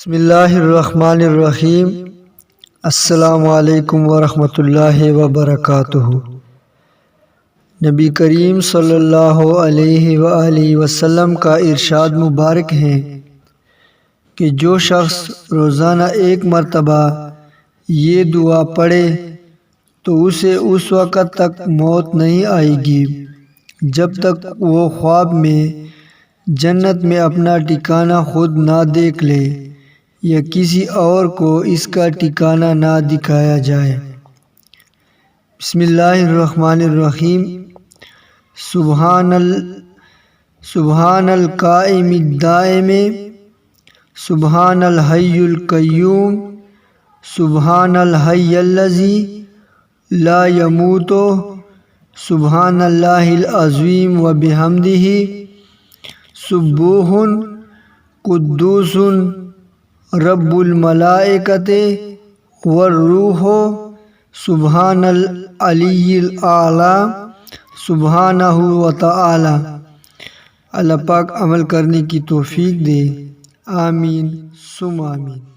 بسم اللہ الرحمن الرحیم۔ السلام علیکم ورحمۃ اللہ وبرکاتہ۔ نبی کریم صلی اللہ علیہ وآلہ وسلم کا ارشاد مبارک ہے کہ جو شخص روزانہ ایک مرتبہ یہ دعا پڑھے تو اسے اس وقت تک موت نہیں آئے گی جب تک وہ خواب میں جنت میں اپنا ٹھکانہ خود نہ دیکھ لے یا کسی اور کو اس کا ٹھکانہ نہ دکھایا جائے۔ بسم اللہ الرحمن الرحیم۔ سبحان القائم الدائم، سبحان الحی القیوم، سبحان الحی الذی لا یموت، سبحان اللہ العظیم وبحمدہ، سبوح قدوس رب الملائکۃ والروح، سبحان العلی الاعلی سبحانہ وتعالی۔ اللہ پاک عمل کرنے کی توفیق دے، آمین ثم آمین۔